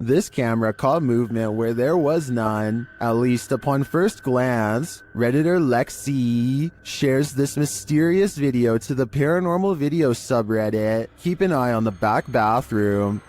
This camera caught movement where there was none, at least upon first glance. Redditor Lexi shares this mysterious video to the paranormal video subreddit. Keep an eye on the back bathroom.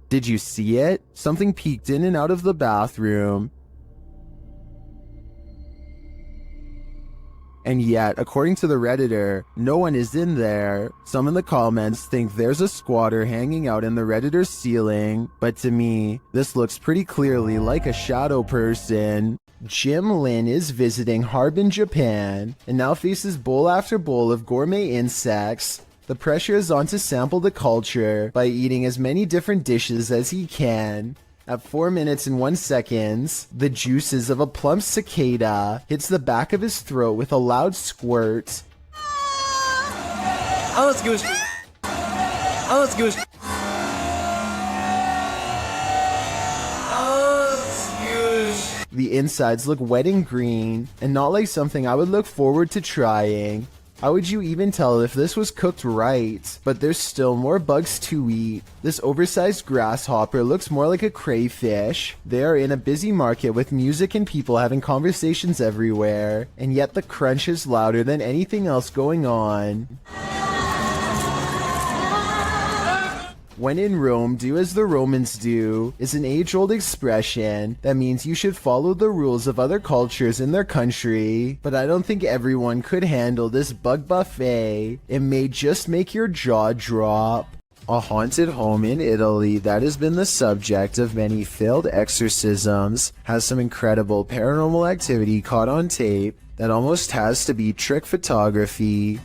Did you see it? Something peeked in and out of the bathroom. And yet, according to the Redditor, no one is in there. Some in the comments think there's a squatter hanging out in the Redditor's ceiling, but to me, this looks pretty clearly like a shadow person. Jim Lin is visiting Harbin, Japan, and now faces bowl after bowl of gourmet insects. The pressure is on to sample the culture by eating as many different dishes as he can. At 4 minutes and 1 second, the juices of a plump cicada hits the back of his throat with a loud squirt. The insides look wet and green, and not like something I would look forward to trying. How would you even tell if this was cooked right? But there's still more bugs to eat. This oversized grasshopper looks more like a crayfish. They are in a busy market with music and people having conversations everywhere, and yet the crunch is louder than anything else going on. When in Rome, do as the Romans do is an age-old expression that means you should follow the rules of other cultures in their country, but I don't think everyone could handle this bug buffet. It may just make your jaw drop. A haunted home in Italy that has been the subject of many failed exorcisms has some incredible paranormal activity caught on tape that almost has to be trick photography.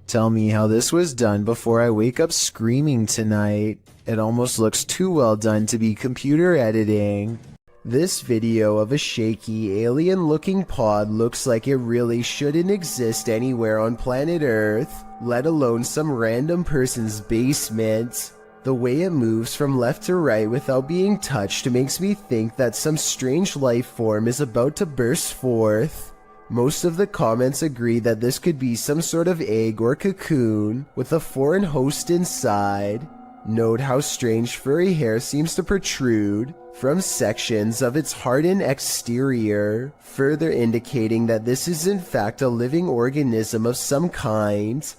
Tell me how this was done before I wake up screaming tonight. It almost looks too well done to be computer editing. This video of a shaky, alien-looking pod looks like it really shouldn't exist anywhere on planet Earth, let alone some random person's basement. The way it moves from left to right without being touched makes me think that some strange life form is about to burst forth. Most of the comments agree that this could be some sort of egg or cocoon with a foreign host inside. Note how strange furry hair seems to protrude from sections of its hardened exterior, further indicating that this is in fact a living organism of some kind.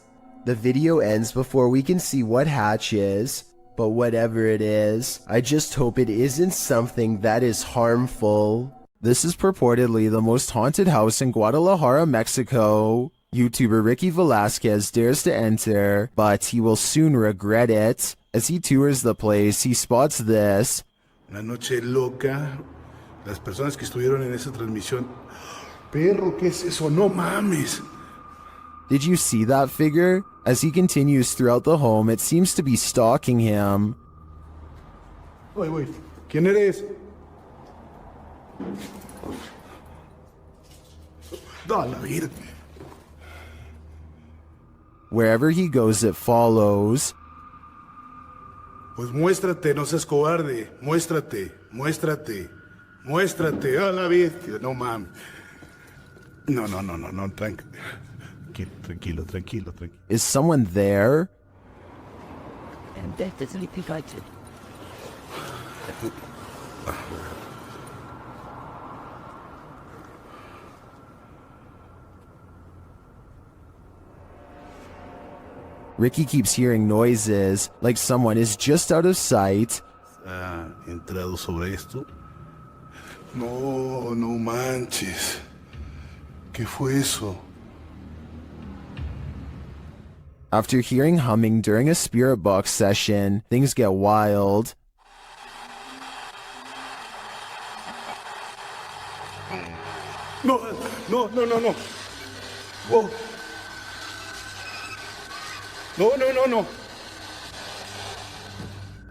The video ends before we can see what hatches, but whatever it is, I just hope it isn't something that is harmful. This is purportedly the most haunted house in Guadalajara, Mexico. YouTuber Ricky Velasquez dares to enter, but he will soon regret it. As he tours the place, he spots this. La noche loca. Las personas que estuvieron en esa transmisión. Perro, ¿qué es eso? No mames. Did you see that figure? As he continues throughout the home, it seems to be stalking him. Wait. ¿Quién eres? Da la vida. Wherever he goes, it follows. Pues muéstrate, no seas cobarde. Muéstrate. A la bestia. No mames. No. Tranquilo. Is someone there? And death is liquidated. Ricky keeps hearing noises, like someone is just out of sight. ¿Ha entrado sobre esto? No manches. ¿Qué fue eso? After hearing humming during a spirit box session, things get wild. No. Whoa. No.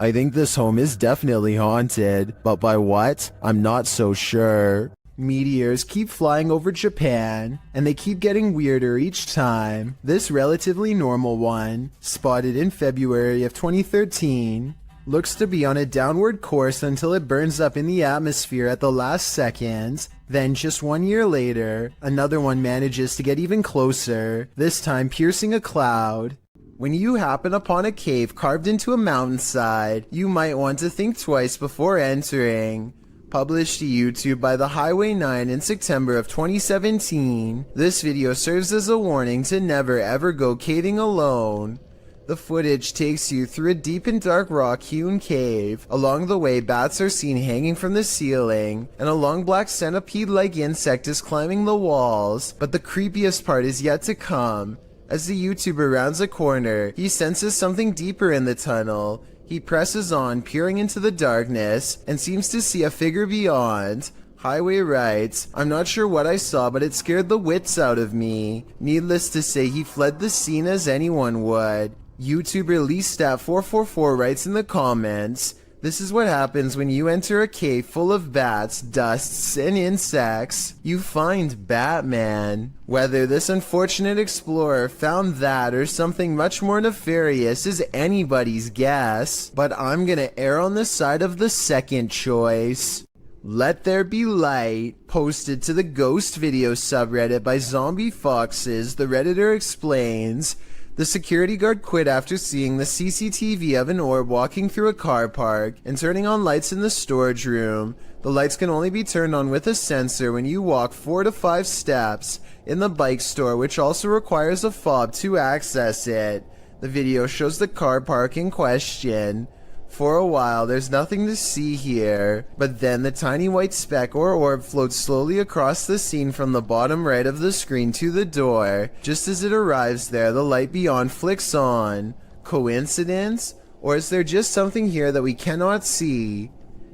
I think this home is definitely haunted, but by what? I'm not so sure. Meteors keep flying over Japan, and they keep getting weirder each time. This relatively normal one, spotted in February of 2013, looks to be on a downward course until it burns up in the atmosphere at the last second. Then just 1 year later, another one manages to get even closer, this time piercing a cloud. When you happen upon a cave carved into a mountainside, you might want to think twice before entering. Published to YouTube by the Highway 9 in September of 2017, this video serves as a warning to never ever go caving alone. The footage takes you through a deep and dark rock-hewn cave. Along the way, bats are seen hanging from the ceiling, and a long black centipede-like insect is climbing the walls. But the creepiest part is yet to come. As the YouTuber rounds a corner, he senses something deeper in the tunnel. He presses on, peering into the darkness, and seems to see a figure beyond. Highway writes, "I'm not sure what I saw, but it scared the wits out of me." Needless to say, he fled the scene as anyone would. YouTuber LeeStat444 writes in the comments, "This is what happens when you enter a cave full of bats, dusts, and insects. You find Batman." Whether this unfortunate explorer found that or something much more nefarious is anybody's guess, but I'm gonna err on the side of the second choice. Let There Be Light, posted to the Ghost Video subreddit by Zombie Foxes, the Redditor explains, "The security guard quit after seeing the CCTV of an orb walking through a car park and turning on lights in the storage room. The lights can only be turned on with a sensor when you walk 4 to 5 steps in the bike store, which also requires a fob to access it." The video shows the car park in question. For a while, there's nothing to see here, but then the tiny white speck or orb floats slowly across the scene from the bottom right of the screen to the door. Just as it arrives there, the light beyond flicks on. Coincidence? Or is there just something here that we cannot see?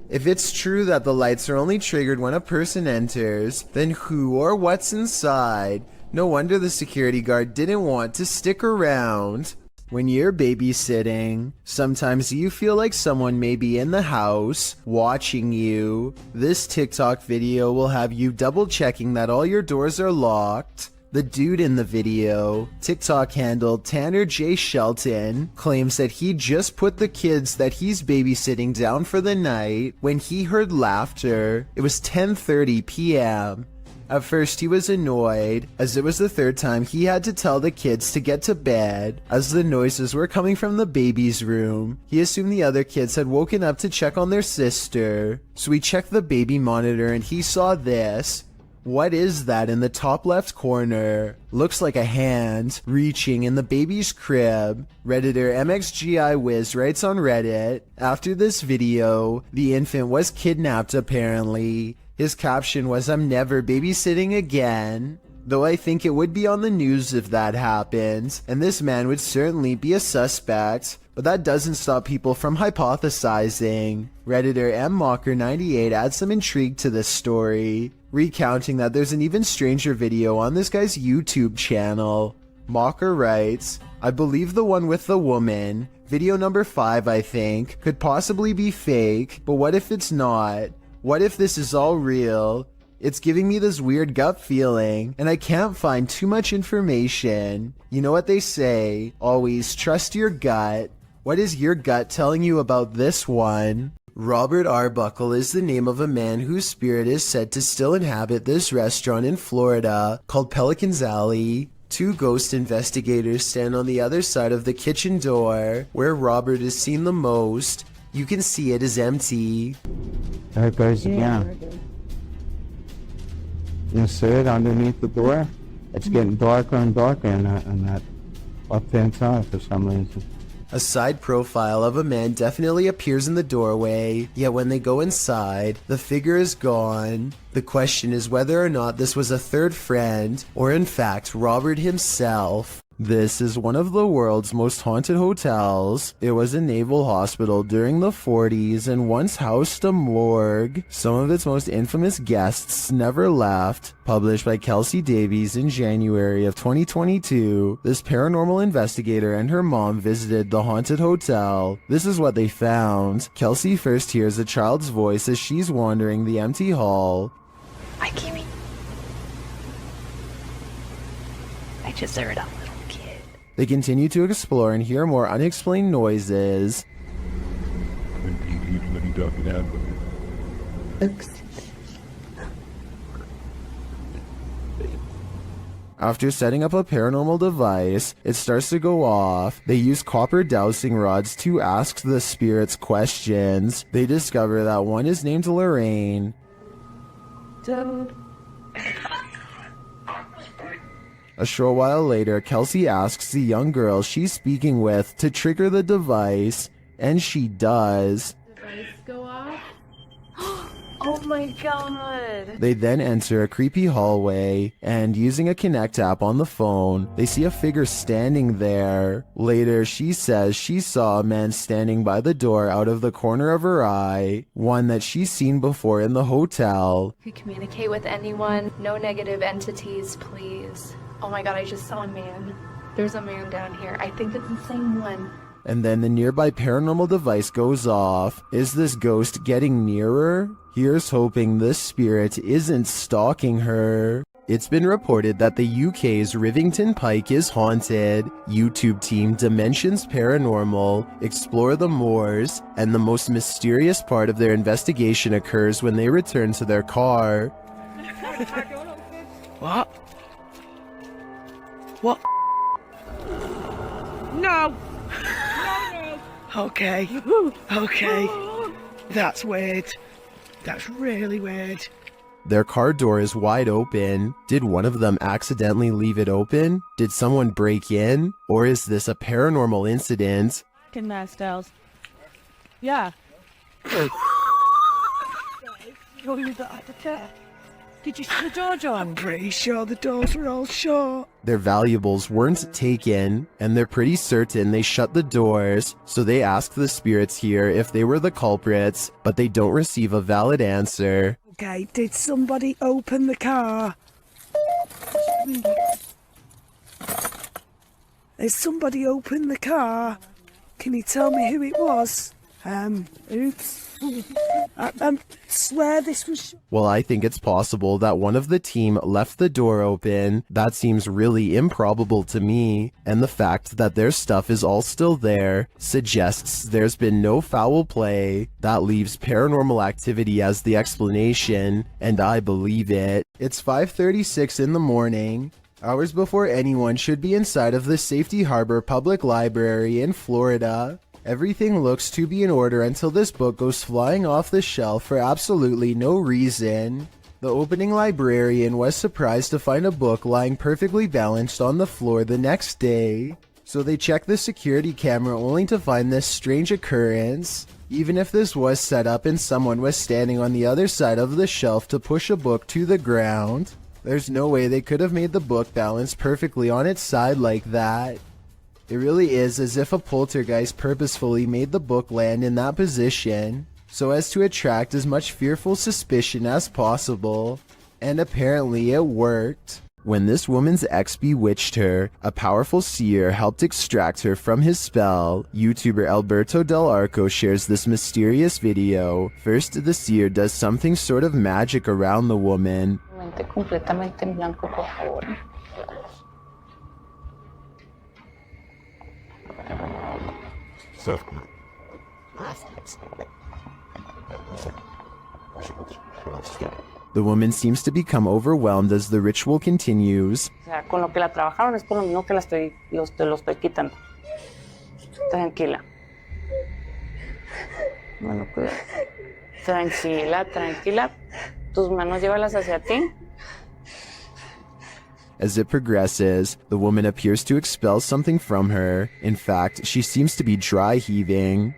If it's true that the lights are only triggered when a person enters, then who or what's inside? No wonder the security guard didn't want to stick around. When you're babysitting, sometimes you feel like someone may be in the house, watching you. This TikTok video will have you double checking that all your doors are locked. The dude in the video, TikTok handle Tanner J. Shelton, claims that he just put the kids that he's babysitting down for the night when he heard laughter. It was 10:30 p.m. At first he was annoyed, as it was the third time he had to tell the kids to get to bed, as the noises were coming from the baby's room. He assumed the other kids had woken up to check on their sister, so he checked the baby monitor and he saw this. What is that in the top left corner? Looks like a hand reaching in the baby's crib. Redditor MXGIWiz writes on Reddit, "After this video, the infant was kidnapped apparently." His caption was, "I'm never babysitting again." Though I think it would be on the news if that happened, and this man would certainly be a suspect, but that doesn't stop people from hypothesizing. Redditor MMocker98 adds some intrigue to this story, recounting that there's an even stranger video on this guy's YouTube channel. Mocker writes, "I believe the one with the woman, video number 5 I think, could possibly be fake, but what if it's not? What if this is all real? It's giving me this weird gut feeling, and I can't find too much information. You know what they say, always trust your gut. What is your gut telling you about this one?" Robert Arbuckle is the name of a man whose spirit is said to still inhabit this restaurant in Florida called Pelican's Alley. 2 ghost investigators stand on the other side of the kitchen door, where Robert is seen the most. You can see it is empty. There it goes again. You see it underneath the door? It's getting darker and darker in that left-hand side for some reason. A side profile of a man definitely appears in the doorway, yet when they go inside, the figure is gone. The question is whether or not this was a third friend, or in fact Robert himself. This is one of the world's most haunted hotels. It was a naval hospital during the 40s and once housed a morgue. Some of its most infamous guests never left. Published by Kelsey Davies in January of 2022, this paranormal investigator and her mom visited the haunted hotel. This is what they found. Kelsey first hears a child's voice as she's wandering the empty hall. Hi, Kimmy. I just heard a little kid. They continue to explore and hear more unexplained noises. After setting up a paranormal device, it starts to go off. They use copper dowsing rods to ask the spirits questions. They discover that one is named Lorraine. Dude. A short while later, Kelsey asks the young girl she's speaking with to trigger the device, and she does. Device go off. Oh my god. They then enter a creepy hallway, and using a Connect app on the phone, they see a figure standing there. Later, she says she saw a man standing by the door out of the corner of her eye, one that she's seen before in the hotel. If you communicate with anyone, no negative entities, please. Oh my god, I just saw a man. There's a man down here. I think it's the same one. And then the nearby paranormal device goes off. Is this ghost getting nearer? Here's hoping this spirit isn't stalking her. It's been reported that the UK's Rivington Pike is haunted. YouTube team Dimensions Paranormal explore the moors, and the most mysterious part of their investigation occurs when they return to their car. What? What? No! Okay. Okay. That's weird. That's really weird. Their car door is wide open. Did one of them accidentally leave it open? Did someone break in? Or is this a paranormal incident? Fucking nice dolls. Yeah. Did you see the door, John? I'm pretty sure the doors were all shut. Their valuables weren't taken, and they're pretty certain they shut the doors, so they ask the spirits here if they were the culprits, but they don't receive a valid answer. Okay, did somebody open the car? Has somebody opened the car? Can you tell me who it was? Oops. I swear this was... Well, I think it's possible that one of the team left the door open. That seems really improbable to me, and the fact that their stuff is all still there suggests there's been no foul play. That leaves paranormal activity as the explanation, and I believe it. It's 5:36 in the morning, hours before anyone should be inside of the Safety Harbor Public Library in Florida. Everything looks to be in order until this book goes flying off the shelf for absolutely no reason. The opening librarian was surprised to find a book lying perfectly balanced on the floor the next day. So they checked the security camera only to find this strange occurrence. Even if this was set up and someone was standing on the other side of the shelf to push a book to the ground, there's no way they could have made the book balance perfectly on its side like that. It really is as if a poltergeist purposefully made the book land in that position, so as to attract as much fearful suspicion as possible. And apparently it worked. When this woman's ex bewitched her, a powerful seer helped extract her from his spell. YouTuber Alberto Del Arco shares this mysterious video. First, the seer does something sort of magic around the woman. Completamente en blanco, por favor. The woman seems to become overwhelmed as the ritual continues. O sea, con lo que la trabajaron es por lo mismo que lo estoy quitando. Tranquila. Bueno, cuidado. Tranquila, tranquila. Tus manos llévalas hacia ti. As it progresses, the woman appears to expel something from her. In fact, she seems to be dry heaving.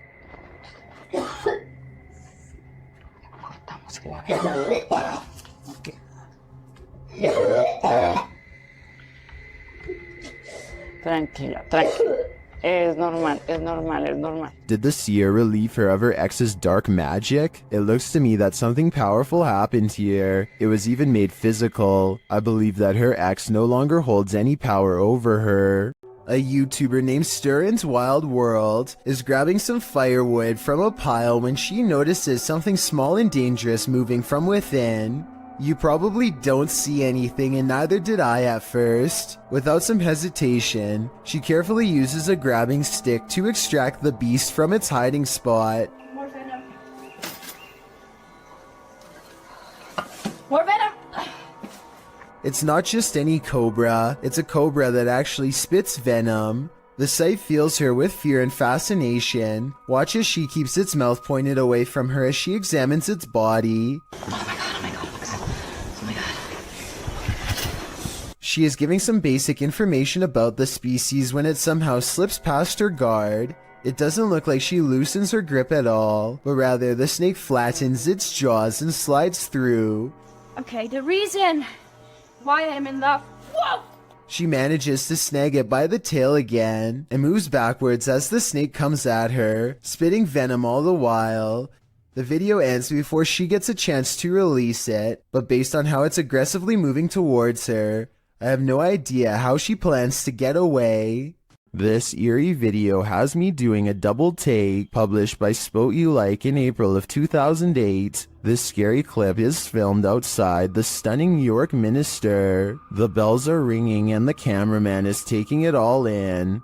Tranquila, tranquila. Es normal, es normal, es normal. Did the seer relieve her of her ex's dark magic? It looks to me that something powerful happened here. It was even made physical. I believe that her ex no longer holds any power over her. A YouTuber named Stirrin's Wild World is grabbing some firewood from a pile when she notices something small and dangerous moving from within. You probably don't see anything, and neither did I at first. Without some hesitation, she carefully uses a grabbing stick to extract the beast from its hiding spot. More venom. More venom! It's not just any cobra, it's a cobra that actually spits venom. The sight fills her with fear and fascination. Watch as she keeps its mouth pointed away from her as she examines its body. She is giving some basic information about the species when it somehow slips past her guard. It doesn't look like she loosens her grip at all, but rather the snake flattens its jaws and slides through. Okay, the reason why I'm in the... Whoa! She manages to snag it by the tail again and moves backwards as the snake comes at her, spitting venom all the while. The video ends before she gets a chance to release it, but based on how it's aggressively moving towards her, I have no idea how she plans to get away. This eerie video has me doing a double take, published by Spot You Like in April of 2008. This scary clip is filmed outside the stunning New York Minster. The bells are ringing and the cameraman is taking it all in.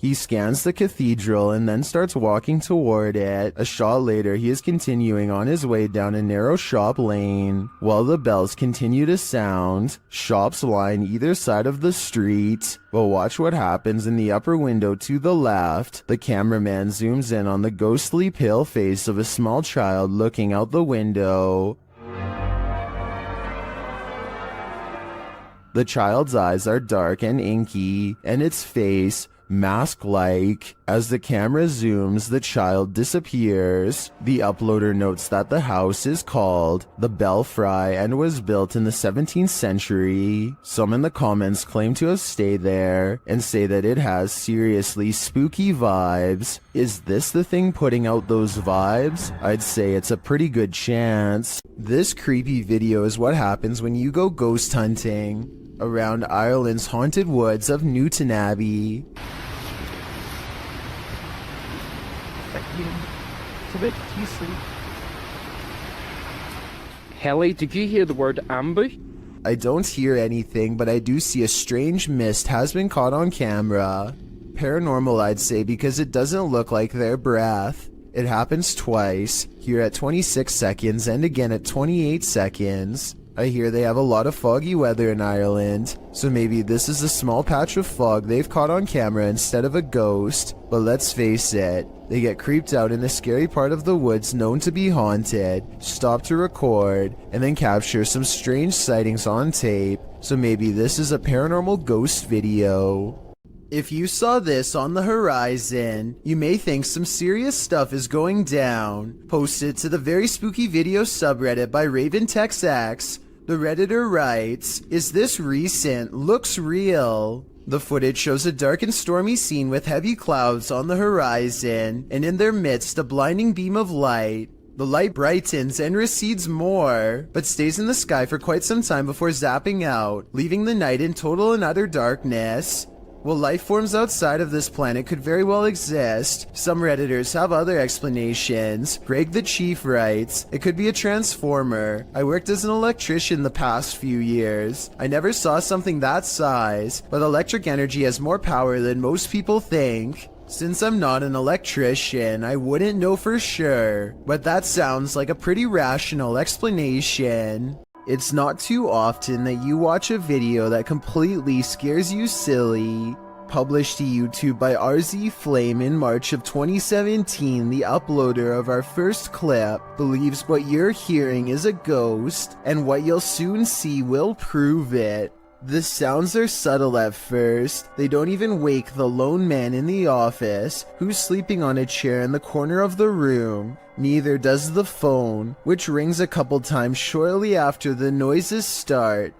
He scans the cathedral and then starts walking toward it. A shot later, he is continuing on his way down a narrow shop lane. While the bells continue to sound, shops line either side of the street. But watch what happens in the upper window to the left. The cameraman zooms in on the ghostly pale face of a small child looking out the window. The child's eyes are dark and inky, and its face mask-like. As the camera zooms, the child disappears. The uploader notes that the house is called the Belfry and was built in the 17th century. Some in the comments claim to have stayed there and say that it has seriously spooky vibes. Is this the thing putting out those vibes? I'd say it's a pretty good chance. This creepy video is what happens when you go ghost hunting around Ireland's haunted woods of Newton Abbey. Helly, did you hear the word ambush? I don't hear anything, but I do see a strange mist has been caught on camera. Paranormal, I'd say, because it doesn't look like their breath. It happens twice, here at 26 seconds and again at 28 seconds. I hear they have a lot of foggy weather in Ireland, so maybe this is a small patch of fog they've caught on camera instead of a ghost. But let's face it, they get creeped out in a scary part of the woods known to be haunted, stop to record, and then capture some strange sightings on tape, so maybe this is a paranormal ghost video. If you saw this on the horizon, you may think some serious stuff is going down. Posted to the Very Spooky Video subreddit by RavenTexX, the Redditor writes, "Is this recent? Looks real." The footage shows a dark and stormy scene with heavy clouds on the horizon, and in their midst a blinding beam of light. The light brightens and recedes more, but stays in the sky for quite some time before zapping out, leaving the night in total and utter darkness. While life forms outside of this planet could very well exist, some Redditors have other explanations. Greg the Chief writes, "It could be a transformer. I worked as an electrician the past few years. I never saw something that size, but electric energy has more power than most people think. Since I'm not an electrician, I wouldn't know for sure, but that sounds like a pretty rational explanation." It's not too often that you watch a video that completely scares you silly. Published to YouTube by RZ Flame in March of 2017, the uploader of our first clip believes what you're hearing is a ghost, and what you'll soon see will prove it. The sounds are subtle at first. They don't even wake the lone man in the office, who's sleeping on a chair in the corner of the room. Neither does the phone, which rings a couple times shortly after the noises start.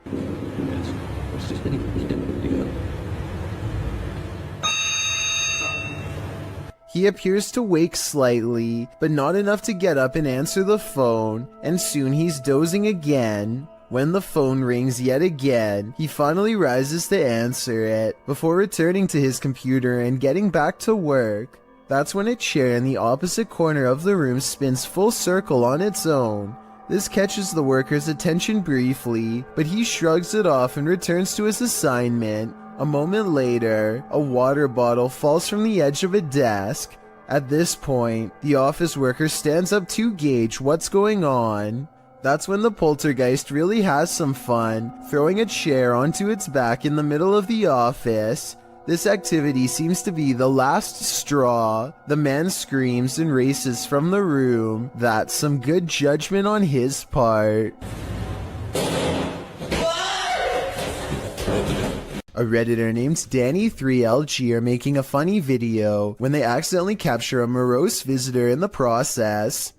He appears to wake slightly, but not enough to get up and answer the phone, and soon he's dozing again. When the phone rings yet again, he finally rises to answer it, before returning to his computer and getting back to work. That's when a chair in the opposite corner of the room spins full circle on its own. This catches the worker's attention briefly, but he shrugs it off and returns to his assignment. A moment later, a water bottle falls from the edge of a desk. At this point, the office worker stands up to gauge what's going on. That's when the poltergeist really has some fun, throwing a chair onto its back in the middle of the office. This activity seems to be the last straw. The man screams and races from the room. That's some good judgment on his part. A Redditor named Danny3LG are making a funny video when they accidentally capture a morose visitor in the process.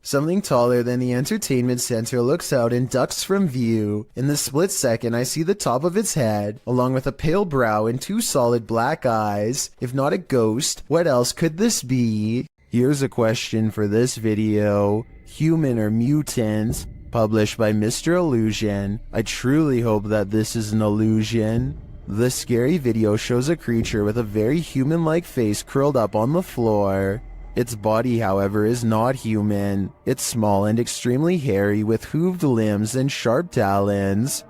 Something taller than the entertainment center looks out and ducks from view. In the split second, I see the top of its head, along with a pale brow and two solid black eyes. If not a ghost, what else could this be? Here's a question for this video. Human or mutant? Published by Mr. Illusion. I truly hope that this is an illusion. The scary video shows a creature with a very human-like face curled up on the floor. Its body, however, is not human. It's small and extremely hairy with hooved limbs and sharp talons.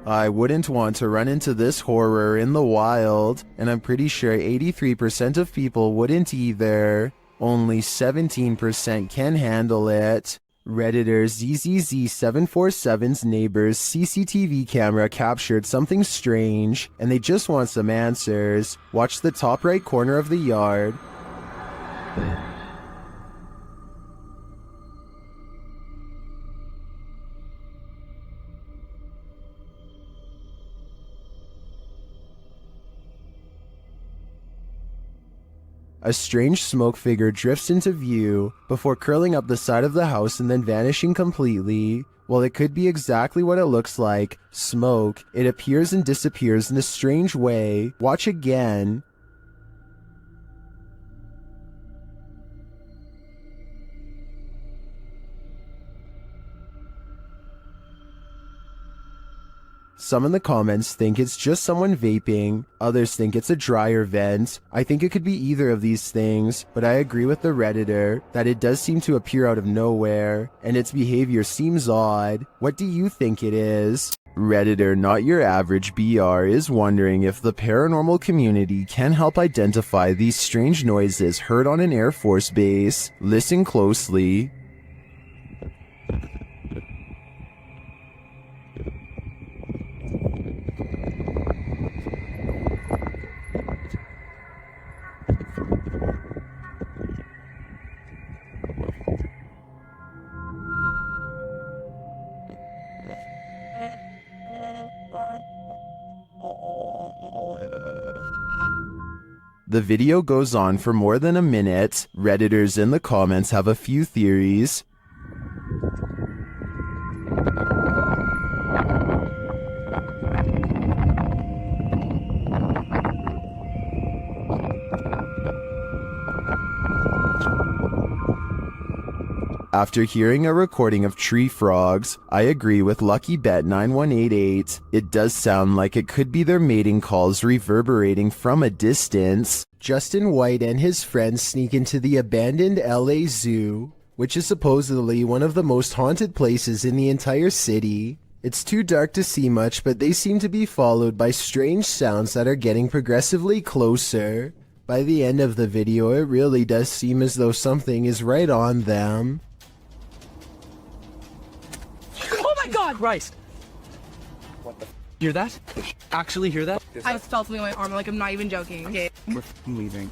I wouldn't want to run into this horror in the wild, and I'm pretty sure 83% of people wouldn't either. Only 17% can handle it. Redditor ZZZ747's neighbor's CCTV camera captured something strange, and they just want some answers. Watch the top right corner of the yard. A strange smoke figure drifts into view before curling up the side of the house and then vanishing completely. While it could be exactly what it looks like, smoke, it appears and disappears in a strange way. Watch again. Some in the comments think it's just someone vaping, others think it's a dryer vent. I think it could be either of these things, but I agree with the Redditor that it does seem to appear out of nowhere, and its behavior seems odd. What do you think it is? Redditor Not Your Average BR is wondering if the paranormal community can help identify these strange noises heard on an Air Force base. Listen closely. The video goes on for more than a minute. Redditors in the comments have a few theories. After hearing a recording of tree frogs, I agree with Lucky Bet 9188. It does sound like it could be their mating calls reverberating from a distance. Justin White and his friends sneak into the abandoned LA Zoo, which is supposedly one of the most haunted places in the entire city. It's too dark to see much, but they seem to be followed by strange sounds that are getting progressively closer. By the end of the video, it really does seem as though something is right on them. Oh my God! Christ! Hear that? Actually hear that? I felt something on my arm, like I'm not even joking. Okay. We're leaving.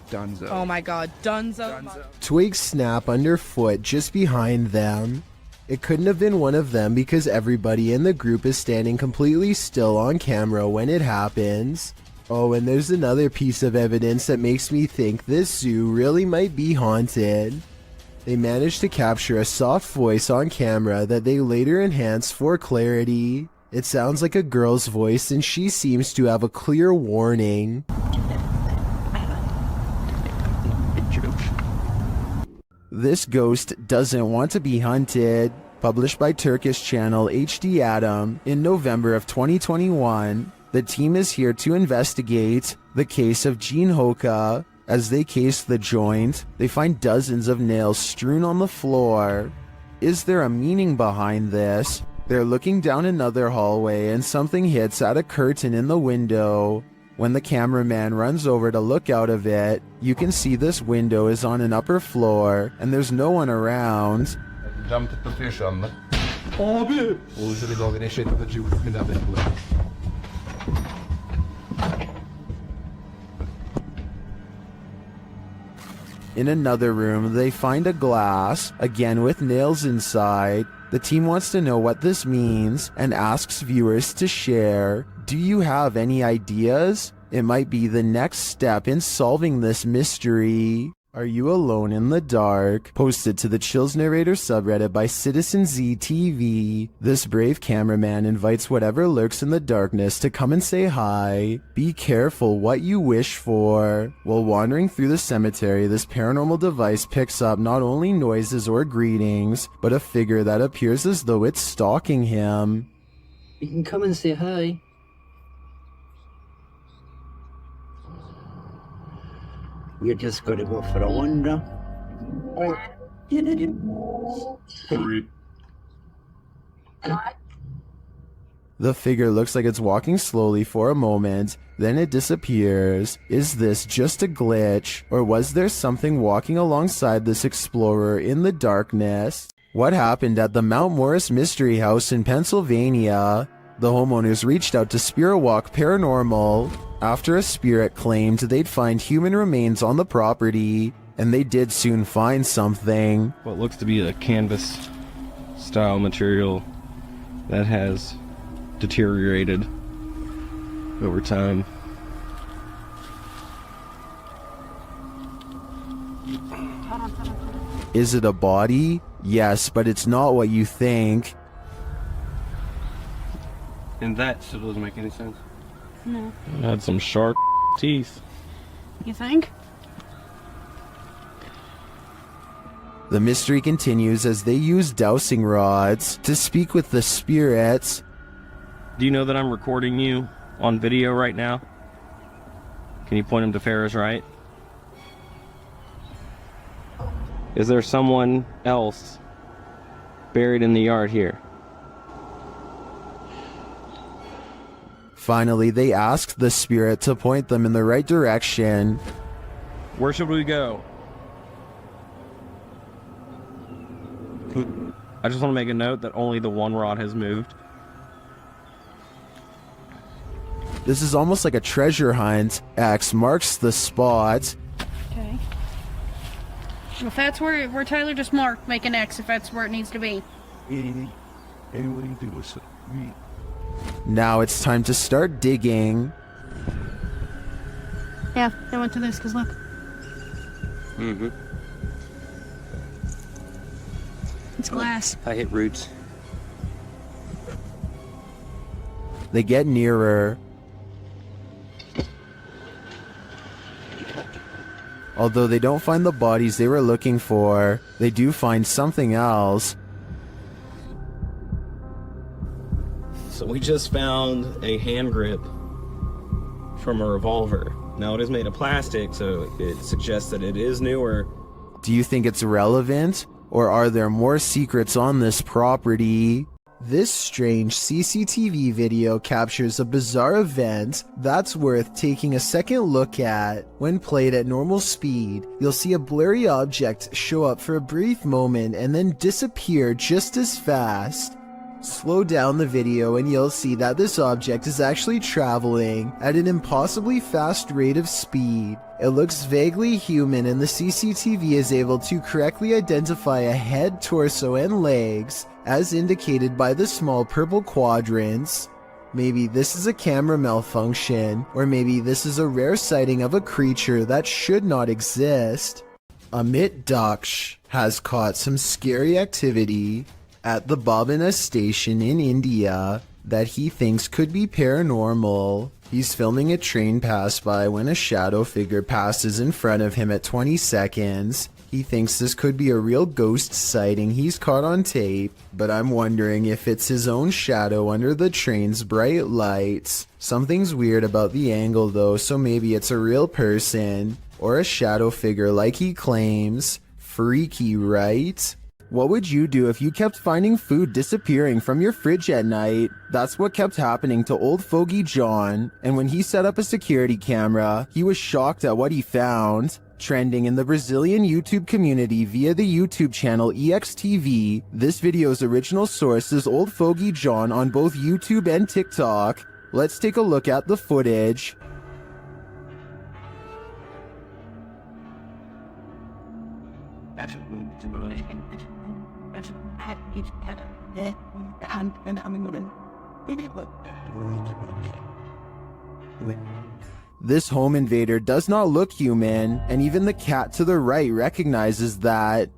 Dunzo. Oh my god, Dunzo. Twigs snap underfoot just behind them. It couldn't have been one of them because everybody in the group is standing completely still on camera when it happens. Oh, and there's another piece of evidence that makes me think this zoo really might be haunted. They managed to capture a soft voice on camera that they later enhanced for clarity. It sounds like a girl's voice and she seems to have a clear warning. This ghost doesn't want to be hunted. Published by Turkish channel HD Adam in November of 2021, the team is here to investigate the case of Jean Hoka. As they case the joint, they find dozens of nails strewn on the floor. Is there a meaning behind this? They're looking down another hallway and something hits at a curtain in the window. When the cameraman runs over to look out of it, you can see this window is on an upper floor and there's no one around. Cam tıklatıyor şu anda. Abi! In another room, they find a glass, again with nails inside. The team wants to know what this means and asks viewers to share. Do you have any ideas? It might be the next step in solving this mystery. Are you alone in the dark? Posted to the Chills Narrator subreddit by Citizen ZTV. This brave cameraman invites whatever lurks in the darkness to come and say hi. Be careful what you wish for. While wandering through the cemetery, this paranormal device picks up not only noises or greetings, but a figure that appears as though it's stalking him. You can come and say hi. You're just gonna go for a wander. The figure looks like it's walking slowly for a moment, then it disappears. Is this just a glitch, or was there something walking alongside this explorer in the darkness? What happened at the Mount Morris Mystery House in Pennsylvania? The homeowners reached out to Spirit Walk Paranormal after a spirit claimed they'd find human remains on the property, and they did soon find something. What looks to be a canvas style material that has deteriorated over time. Is it a body? Yes, but it's not what you think. And that still doesn't make any sense. No. It had some sharp teeth. You think? The mystery continues as they use dowsing rods to speak with the spirits. Do you know that I'm recording you on video right now? Can you point him to Farrah's right? Is there someone else buried in the yard here? Finally, they asked the spirit to point them in the right direction. Where should we go? I just want to make a note that only the one rod has moved. This is almost like a treasure hunt. X marks the spot. Okay. If that's where Tyler just marked, make an X if that's where it needs to be. Now it's time to start digging. Yeah, I went to this because look. Mm-hmm. It's glass. I hit roots. They get nearer. Although they don't find the bodies they were looking for, they do find something else. So we just found a hand grip from a revolver. Now it is made of plastic, so it suggests that it is newer. Do you think it's relevant? Or are there more secrets on this property? This strange CCTV video captures a bizarre event that's worth taking a second look at. When played at normal speed, you'll see a blurry object show up for a brief moment and then disappear just as fast. Slow down the video and you'll see that this object is actually traveling at an impossibly fast rate of speed. It looks vaguely human and the CCTV is able to correctly identify a head, torso, and legs as indicated by the small purple quadrants. Maybe this is a camera malfunction, or maybe this is a rare sighting of a creature that should not exist. Amit Daksh has caught some scary activity at the Babina station in India that he thinks could be paranormal. He's filming a train pass by when a shadow figure passes in front of him at 20 seconds. He thinks this could be a real ghost sighting he's caught on tape, but I'm wondering if it's his own shadow under the train's bright lights. Something's weird about the angle though, so maybe it's a real person or a shadow figure like he claims. Freaky, right? What would you do if you kept finding food disappearing from your fridge at night? That's what kept happening to old fogey John, and when he set up a security camera, he was shocked at what he found. Trending in the Brazilian YouTube community via the YouTube channel EXTV, this video's original source is old fogey John on both YouTube and TikTok. Let's take a look at the footage. This home invader does not look human, and even the cat to the right recognizes that.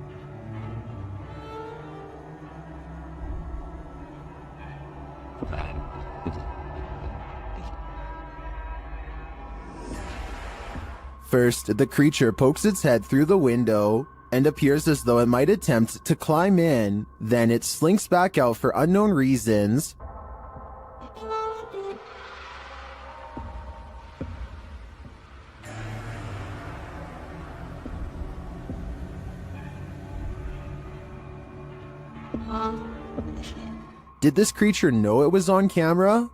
First, the creature pokes its head through the window and appears as though it might attempt to climb in. Then it slinks back out for unknown reasons. Did this creature know it was on camera?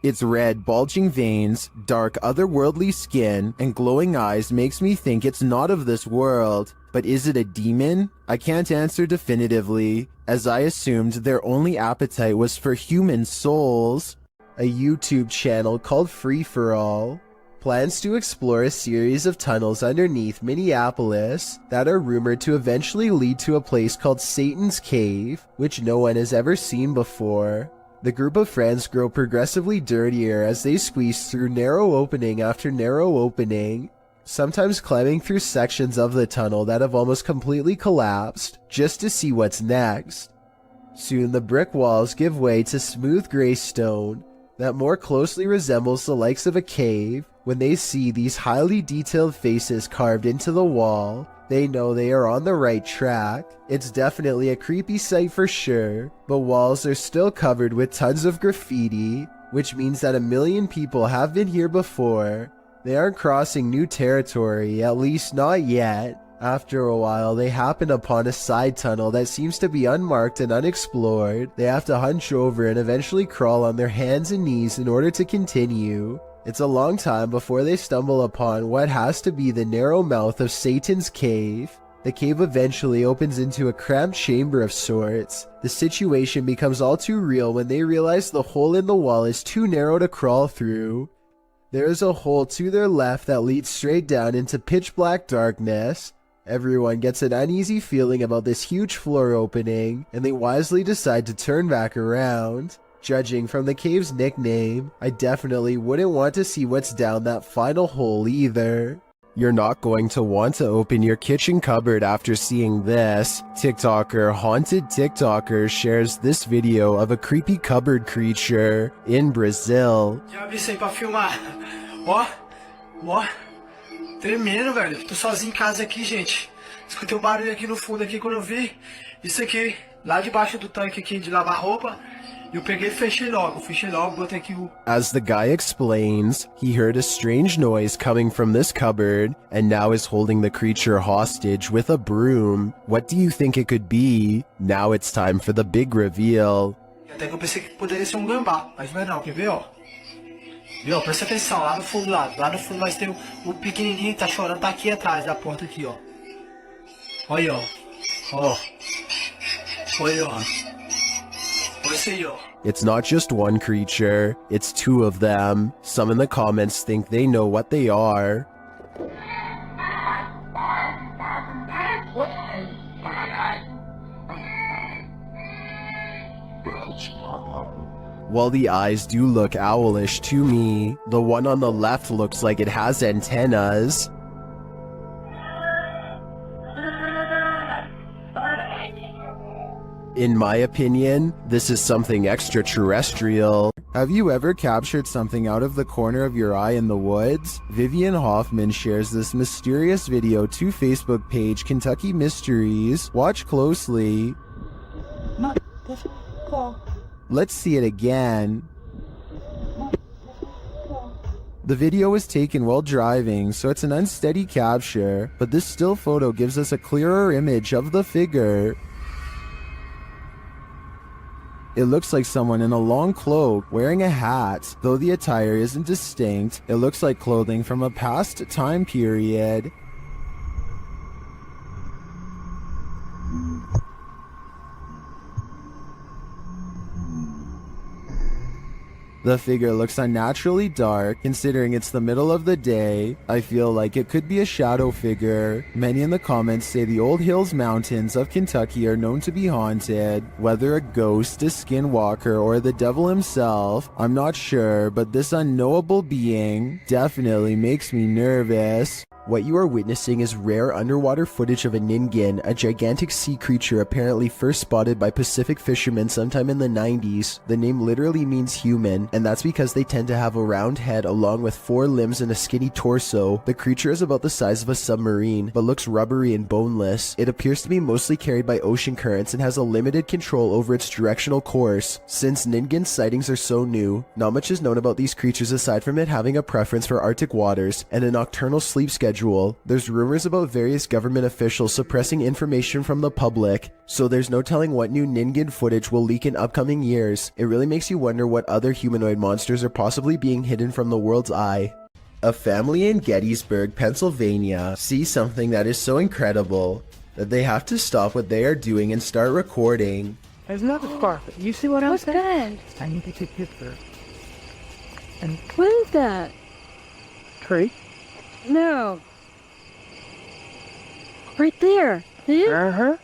Its red, bulging veins, dark, otherworldly skin, and glowing eyes makes me think it's not of this world. But is it a demon? I can't answer definitively, as I assumed their only appetite was for human souls. A YouTube channel called Free For All plans to explore a series of tunnels underneath Minneapolis that are rumored to eventually lead to a place called Satan's Cave, which no one has ever seen before. The group of friends grow progressively dirtier as they squeeze through narrow opening after narrow opening, sometimes climbing through sections of the tunnel that have almost completely collapsed, just to see what's next. Soon the brick walls give way to smooth gray stone that more closely resembles the likes of a cave. When they see these highly detailed faces carved into the wall, they know they are on the right track. It's definitely a creepy sight for sure, but walls are still covered with tons of graffiti, which means that 1 million people have been here before. They aren't crossing new territory, at least not yet. After a while, they happen upon a side tunnel that seems to be unmarked and unexplored. They have to hunch over and eventually crawl on their hands and knees in order to continue. It's a long time before they stumble upon what has to be the narrow mouth of Satan's Cave. The cave eventually opens into a cramped chamber of sorts. The situation becomes all too real when they realize the hole in the wall is too narrow to crawl through. There is a hole to their left that leads straight down into pitch black darkness. Everyone gets an uneasy feeling about this huge floor opening, and they wisely decide to turn back around. Judging from the cave's nickname, I definitely wouldn't want to see what's down that final hole either. You're not going to want to open your kitchen cupboard after seeing this. TikToker Haunted TikToker shares this video of a creepy cupboard creature in Brazil. Já abri isso aí pra filmar. Ó, ó. Tremendo, velho. Tô sozinho em casa aqui, gente. Escutei um barulho aqui no fundo aqui quando eu vi. Isso aqui, lá debaixo do tanque aqui de lavar roupa. Eu peguei e fechei logo, botei aqui o... As the guy explains, he heard a strange noise coming from this cupboard and now is holding the creature hostage with a broom. What do you think it could be? Now it's time for the big reveal. Até que eu pensei que poderia ser um gambá, mas não é não, quer ver, ó? Viu, presta atenção, lá no fundo, lá no fundo vai ter o pequenininho que tá chorando, tá aqui atrás da porta aqui, ó. Olha, ó. Ó. Olha, ó. Olha isso aí, ó. It's not just one creature, it's two of them. Some in the comments think they know what they are. While the eyes do look owlish to me, the one on the left looks like it has antennas. In my opinion, this is something extraterrestrial. Have you ever captured something out of the corner of your eye in the woods? Vivian Hoffman shares this mysterious video to Facebook page Kentucky Mysteries. Watch closely. Let's see it again. The video was taken while driving, so it's an unsteady capture, but this still photo gives us a clearer image of the figure. It looks like someone in a long cloak wearing a hat. Though the attire isn't distinct, it looks like clothing from a past time period. The figure looks unnaturally dark, considering it's the middle of the day. I feel like it could be a shadow figure. Many in the comments say the Old Hills Mountains of Kentucky are known to be haunted. Whether a ghost, a skinwalker, or the devil himself, I'm not sure, but this unknowable being definitely makes me nervous. What you are witnessing is rare underwater footage of a Ningen, a gigantic sea creature apparently first spotted by Pacific fishermen sometime in the 90s. The name literally means human, and that's because they tend to have a round head along with 4 limbs and a skinny torso. The creature is about the size of a submarine, but looks rubbery and boneless. It appears to be mostly carried by ocean currents and has a limited control over its directional course. Since Ningen sightings are so new, not much is known about these creatures aside from it having a preference for Arctic waters and a nocturnal sleep schedule. There's rumors about various government officials suppressing information from the public, so there's no telling what new Ningen footage will leak in upcoming years. It really makes you wonder what other humanoid monsters are possibly being hidden from the world's eye. A family in Gettysburg, Pennsylvania sees something that is so incredible that they have to stop what they are doing and start recording. There's another scarf. You see what I'm saying? That? I need to take a picture. And What is that? tree. No. Right there. Uh-huh.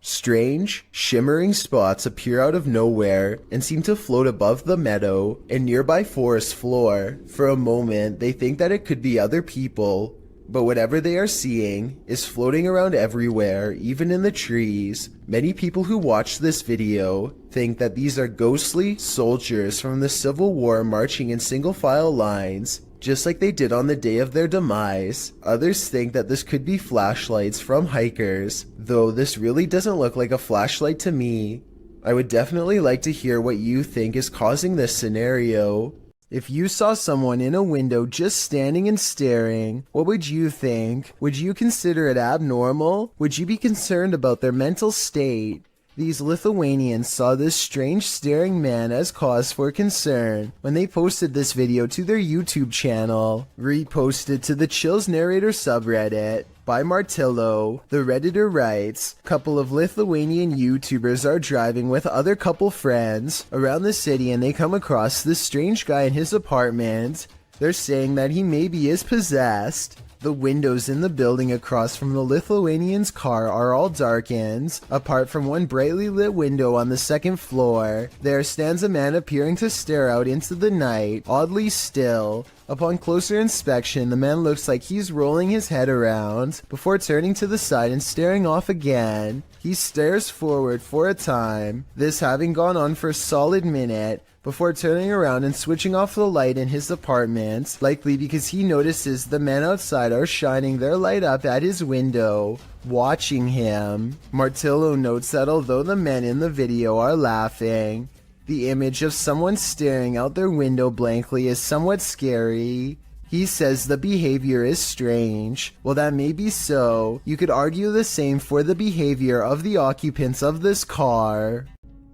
Strange, shimmering spots appear out of nowhere and seem to float above the meadow and nearby forest floor. For a moment, they think that it could be other people, but whatever they are seeing is floating around everywhere, even in the trees. Many people who watch this video think that these are ghostly soldiers from the Civil War marching in single file lines, just like they did on the day of their demise. Others think that this could be flashlights from hikers, though this really doesn't look like a flashlight to me. I would definitely like to hear what you think is causing this scenario. If you saw someone in a window just standing and staring, what would you think? Would you consider it abnormal? Would you be concerned about their mental state? These Lithuanians saw this strange staring man as cause for concern when they posted this video to their YouTube channel. Reposted to the Chills Narrator subreddit by Martillo, the Redditor writes, couple of Lithuanian YouTubers are driving with other couple friends around the city and they come across this strange guy in his apartment. They're saying that he maybe is possessed. The windows in the building across from the Lithuanian's car are all darkened. Apart from one brightly lit window on the second floor, there stands a man appearing to stare out into the night, oddly still. Upon closer inspection, the man looks like he's rolling his head around before turning to the side and staring off again. He stares forward for a time, this having gone on for a solid minute, before turning around and switching off the light in his apartment, likely because he notices the men outside are shining their light up at his window, watching him. Martillo notes that although the men in the video are laughing, the image of someone staring out their window blankly is somewhat scary. He says the behavior is strange. While that may be so, you could argue the same for the behavior of the occupants of this car.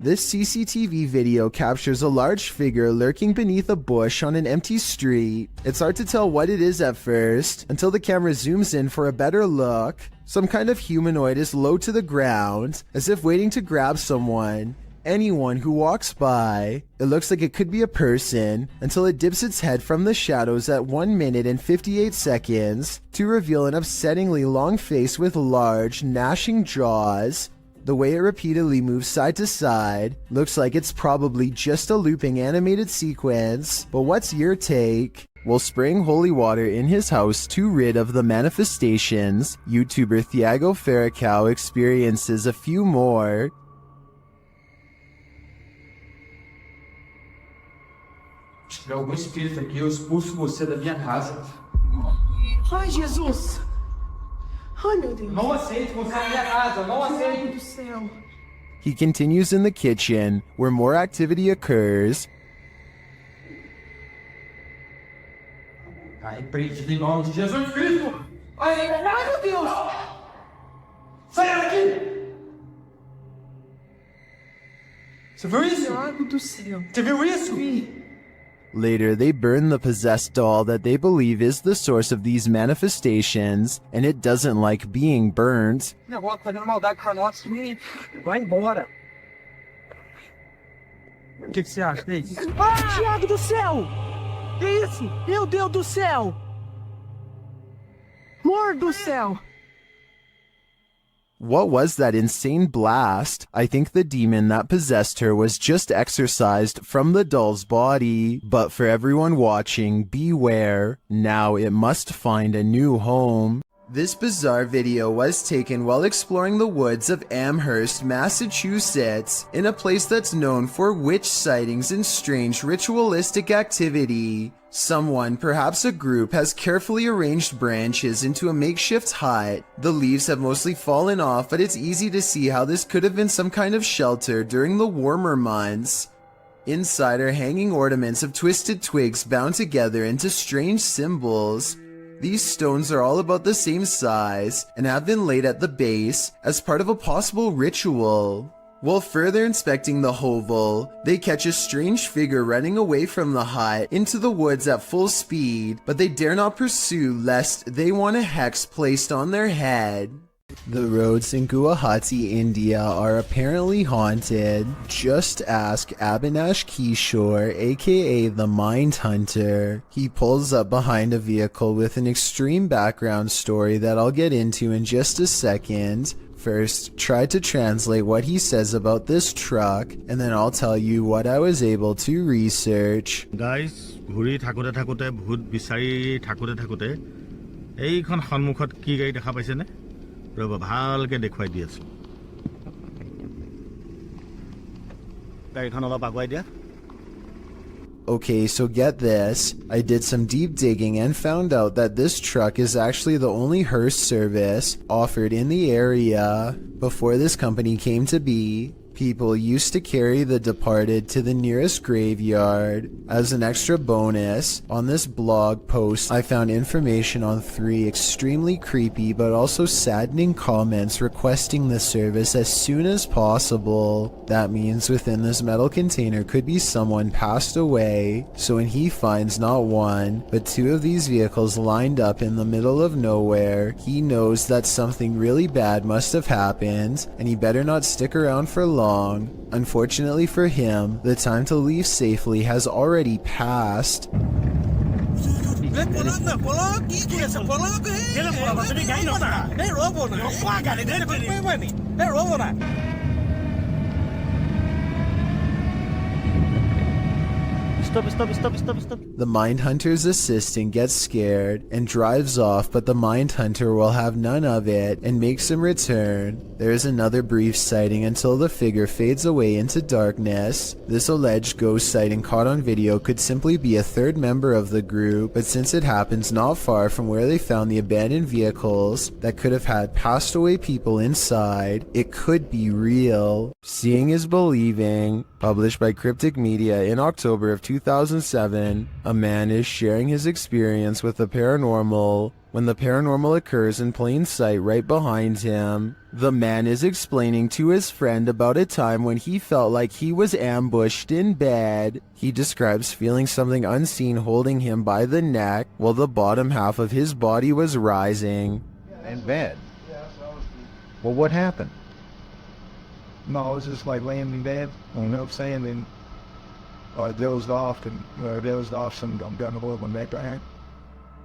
This CCTV video captures a large figure lurking beneath a bush on an empty street. It's hard to tell what it is at first, until the camera zooms in for a better look. Some kind of humanoid is low to the ground, as if waiting to grab someone. Anyone who walks by. It looks like it could be a person, until it dips its head from the shadows at 1 minute and 58 seconds to reveal an upsettingly long face with large, gnashing jaws. The way it repeatedly moves side to side looks like it's probably just a looping animated sequence, but what's your take? While spraying holy water in his house to rid of the manifestations, YouTuber Thiago Ferracão experiences a few more. Se tiver algum espírito aqui, eu expulso você da minha casa. Ai, Jesus! Ai, meu Deus! Não aceito você na minha casa, não aceito! Meu Deus do céu! He continues in the kitchen, where more activity occurs. Ai, preso em nome de Jesus Cristo! Ai, meu Deus! Saia daqui! Você viu isso? Meu Deus do céu! Você viu isso? Later, they burn the possessed doll that they believe is the source of these manifestations, and it doesn't like being burnt. O negócio fazendo maldade pra nós. Vai embora. O que você acha? É isso? Ah! Tiago do céu! Que isso? Meu Deus do céu! Amor do céu! What was that insane blast? I think the demon that possessed her was just exorcised from the doll's body. But for everyone watching, beware. Now it must find a new home. This bizarre video was taken while exploring the woods of Amherst, Massachusetts, in a place that's known for witch sightings and strange ritualistic activity. Someone, perhaps a group, has carefully arranged branches into a makeshift hut. The leaves have mostly fallen off, but it's easy to see how this could have been some kind of shelter during the warmer months. Inside are hanging ornaments of twisted twigs bound together into strange symbols. These stones are all about the same size and have been laid at the base as part of a possible ritual. While further inspecting the hovel, they catch a strange figure running away from the hut into the woods at full speed, but they dare not pursue lest they want a hex placed on their head. The roads in Guwahati, India are apparently haunted. Just ask Abhinash Kishore, aka the Mind Hunter. He pulls up behind a vehicle with an extreme background story that I'll get into in just a second. First, try to translate what he says about this truck, and then I'll tell you what I was able to research. Guys, ঘুৰি থাকোতে থাকোতে ভূত বিচাৰি থাকোতে থাকোতে এইখন সন্মুখত কি গাড়ী দেখা পাইছে নে ৰব ভালকে দেখুৱাই দি আছো গাড়ীখন অলপ আগুৱাই দিয়া Okay, so get this. I did some deep digging and found out that this truck is actually the only hearse service offered in the area. Before this company came to be, people used to carry the departed to the nearest graveyard. As an extra bonus, on this blog post I found information on 3 extremely creepy but also saddening comments requesting the service as soon as possible. That means within this metal container could be someone passed away, so when he finds not 1 but 2 of these vehicles lined up in the middle of nowhere, he knows that something really bad must have happened and he better not stick around for long. Unfortunately for him, the time to leave safely has already passed. Stop. The Mindhunter's assistant gets scared and drives off, but the Mindhunter will have none of it and makes him return. There is another brief sighting until the figure fades away into darkness. This alleged ghost sighting caught on video could simply be a third member of the group, but since it happens not far from where they found the abandoned vehicles that could have had passed away people inside, it could be real. Seeing is believing. Published by Cryptic Media in October of 2007, a man is sharing his experience with the paranormal when the paranormal occurs in plain sight right behind him. The man is explaining to his friend about a time when he felt like he was ambushed in bed. He describes feeling something unseen holding him by the neck while the bottom half of his body was rising. In bed. Well, what happened? No, I was just like laying in bed, you know what I'm saying, and I dozed off, and some I'm gonna hold my neck right.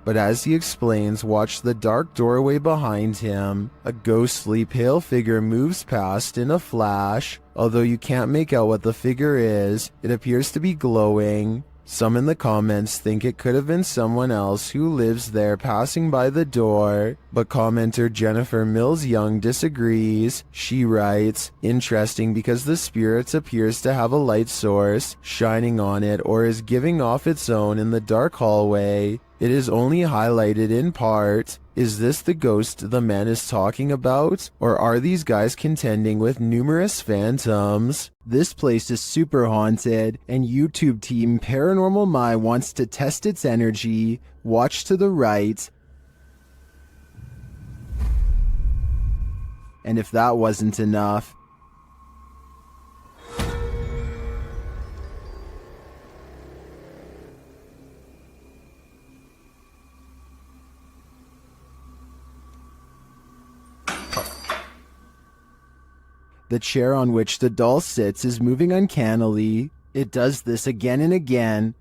But as he explains, watch the dark doorway behind him. A ghostly pale figure moves past in a flash. Although you can't make out what the figure is, it appears to be glowing. Some in the comments think it could have been someone else who lives there passing by the door, but commenter Jennifer Mills Young disagrees. She writes, "Interesting because the spirit appears to have a light source shining on it or is giving off its own in the dark hallway. It is only highlighted in part. Is this the ghost the man is talking about? Or are these guys contending with numerous phantoms?" This place is super haunted, and YouTube team Paranormal My wants to test its energy. Watch to the right. And if that wasn't enough, the chair on which the doll sits is moving uncannily. It does this again and again.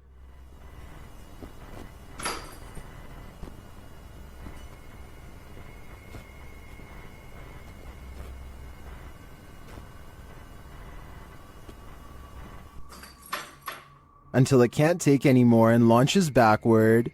Until it can't take anymore and launches backward.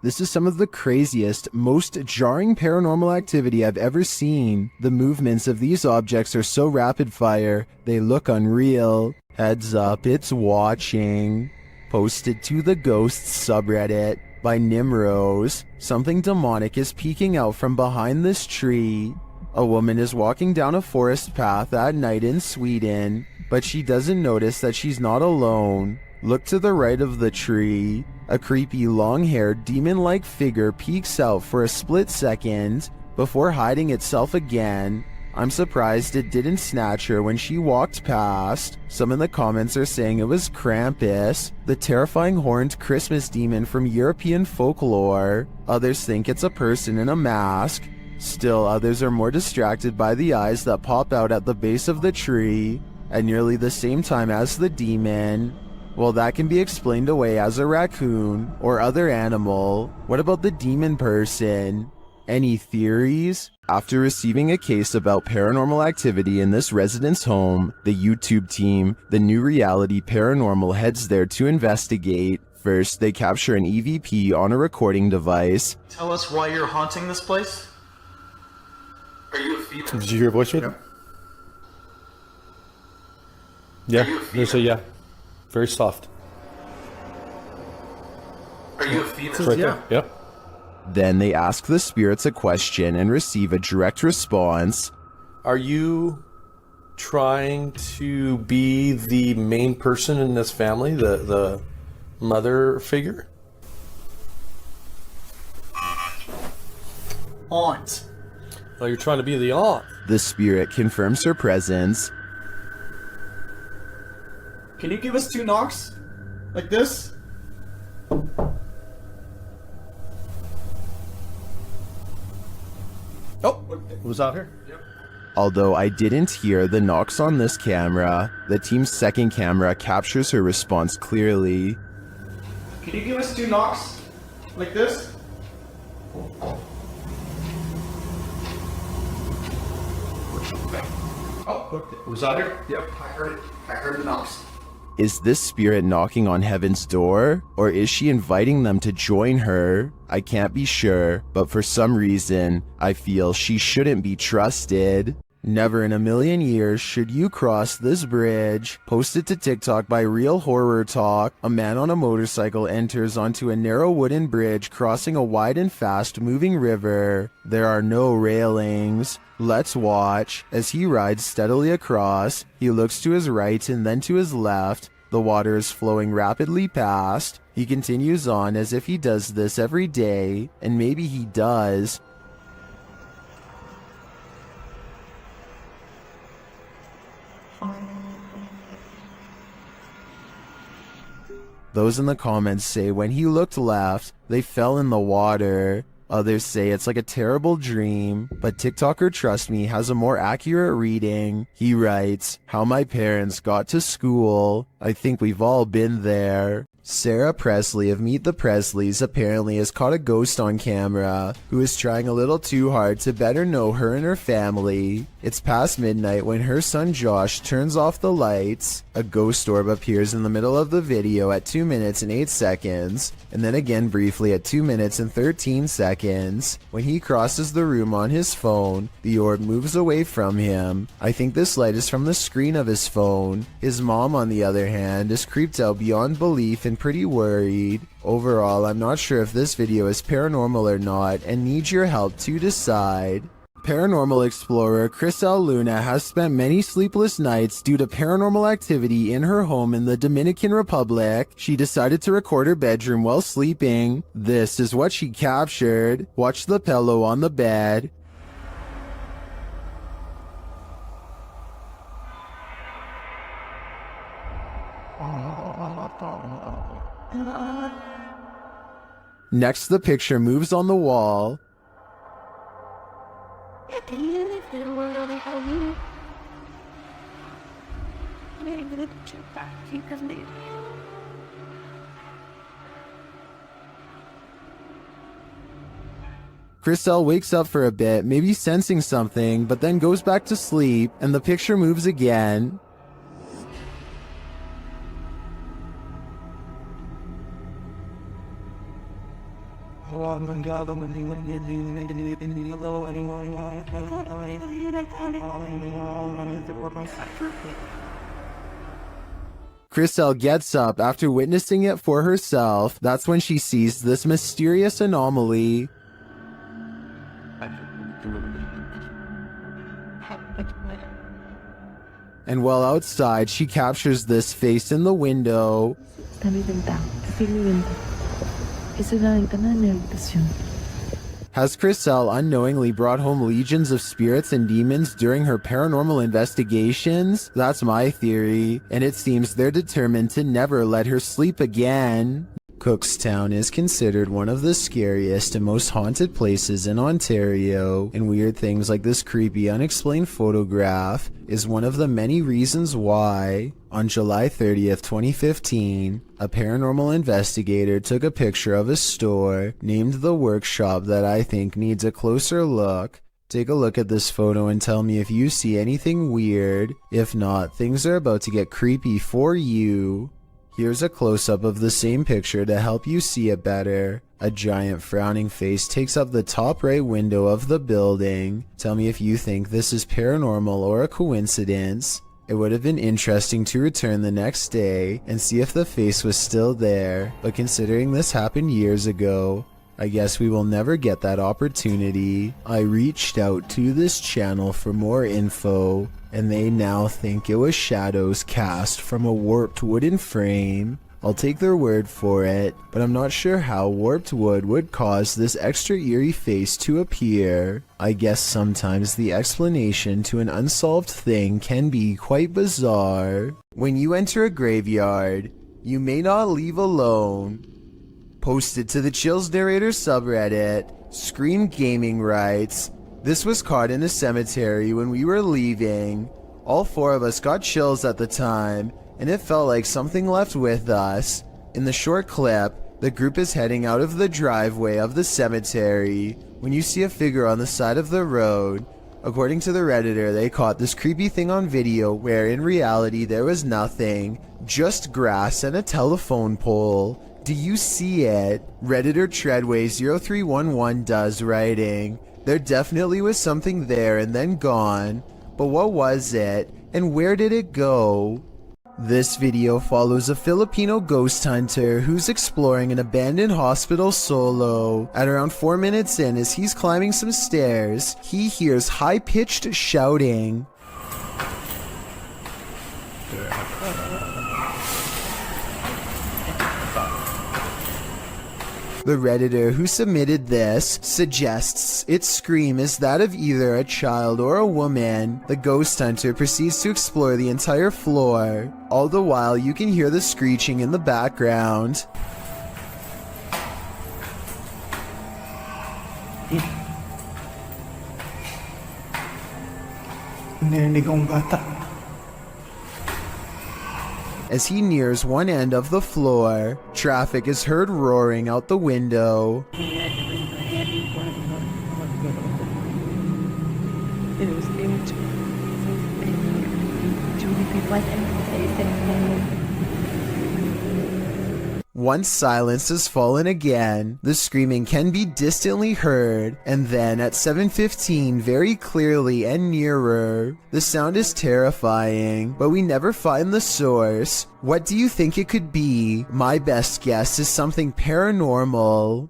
This is some of the craziest, most jarring paranormal activity I've ever seen. The movements of these objects are so rapid fire, they look unreal. Heads up, it's watching. Posted to the Ghosts subreddit by Nimrose. Something demonic is peeking out from behind this tree. A woman is walking down a forest path at night in Sweden, but she doesn't notice that she's not alone. Look to the right of the tree. A creepy long-haired demon-like figure peeks out for a split second before hiding itself again. I'm surprised it didn't snatch her when she walked past. Some in the comments are saying it was Krampus, the terrifying horned Christmas demon from European folklore. Others think it's a person in a mask. Still, others are more distracted by the eyes that pop out at the base of the tree at nearly the same time as the demon. Well, that can be explained away as a raccoon or other animal. What about the demon person? Any theories? After receiving a case about paranormal activity in this resident's home, the YouTube team, the New Reality Paranormal, heads there to investigate. First, they capture an EVP on a recording device. Tell us why you're haunting this place? Are you a female? Did you hear a voice read? Yeah, there's a yeah. Very soft. Are you a female? It's right there. Yep. Then they ask the spirits a question and receive a direct response. Are you trying to be the main person in this family, the mother figure? Aunt. Oh, you're trying to be the aunt. The spirit confirms her presence. Can you give us 2 knocks? Like this? Oh, was out here? Yep. Although I didn't hear the knocks on this camera, the team's second camera captures her response clearly. Can you give us 2 knocks? Like this? Oh, was out here? Yep, I heard it. I heard the knocks. Is this spirit knocking on heaven's door? Or is she inviting them to join her? I can't be sure, but for some reason, I feel she shouldn't be trusted. Never in a million years should you cross this bridge. Posted to TikTok by Real Horror Talk, a man on a motorcycle enters onto a narrow wooden bridge crossing a wide and fast-moving river. There are no railings. Let's watch. As he rides steadily across, he looks to his right and then to his left. The water is flowing rapidly past. He continues on as if he does this every day, and maybe he does. Those in the comments say when he looked left, they fell in the water. Others say it's like a terrible dream, but TikToker Trust Me has a more accurate reading. He writes, "How my parents got to school. I think we've all been there." Sarah Presley of Meet the Presleys apparently has caught a ghost on camera who is trying a little too hard to better know her and her family. It's past midnight when her son Josh turns off the lights. A ghost orb appears in the middle of the video at 2 minutes and 8 seconds, and then again briefly at 2 minutes and 13 seconds. When he crosses the room on his phone, the orb moves away from him. I think this light is from the screen of his phone. His mom, on the other hand, is creeped out beyond belief and pretty worried. Overall, I'm not sure if this video is paranormal or not and need your help to decide. Paranormal explorer Crisel Luna has spent many sleepless nights due to paranormal activity in her home in the Dominican Republic. She decided to record her bedroom while sleeping. This is what she captured. Watch the pillow on the bed. Next, the picture moves on the wall. Crisel wakes up for a bit, maybe sensing something, but then goes back to sleep, and the picture moves again. Crisel gets up after witnessing it for herself. That's when she sees this mysterious anomaly. And while outside, she captures this face in the window. Has Crisel unknowingly brought home legions of spirits and demons during her paranormal investigations? That's my theory, and it seems they're determined to never let her sleep again. Cookstown is considered one of the scariest and most haunted places in Ontario, and weird things like this creepy unexplained photograph is one of the many reasons why. On July 30th, 2015, a paranormal investigator took a picture of a store named The Workshop that I think needs a closer look. Take a look at this photo and tell me if you see anything weird. If not, things are about to get creepy for you. Here's a close-up of the same picture to help you see it better. A giant frowning face takes up the top right window of the building. Tell me if you think this is paranormal or a coincidence. It would have been interesting to return the next day and see if the face was still there, but considering this happened years ago, I guess we will never get that opportunity. I reached out to this channel for more info, and they now think it was shadows cast from a warped wooden frame. I'll take their word for it, but I'm not sure how warped wood would cause this extra eerie face to appear. I guess sometimes the explanation to an unsolved thing can be quite bizarre. When you enter a graveyard, you may not leave alone. Posted to the Chills Narrator subreddit, Scream Gaming writes, "This was caught in a cemetery when we were leaving. All four of us got chills at the time, and it felt like something left with us. In the short clip, the group is heading out of the driveway of the cemetery when you see a figure on the side of the road. According to the Redditor, they caught this creepy thing on video where in reality there was nothing, just grass and a telephone pole. Do you see it?" Redditor Treadway0311 does, writing, "There definitely was something there and then gone. But what was it, and where did it go? This video follows a Filipino ghost hunter who's exploring an abandoned hospital solo. At around 4 minutes in, as he's climbing some stairs, he hears high-pitched shouting. The Redditor who submitted this suggests its scream is that of either a child or a woman. The ghost hunter proceeds to explore the entire floor. All the while, you can hear the screeching in the background. As he nears one end of the floor, traffic is heard roaring out the window. Once silence has fallen again, the screaming can be distantly heard, and then at 7:15 very clearly and nearer. The sound is terrifying, but we never find the source. What do you think it could be? My best guess is something paranormal.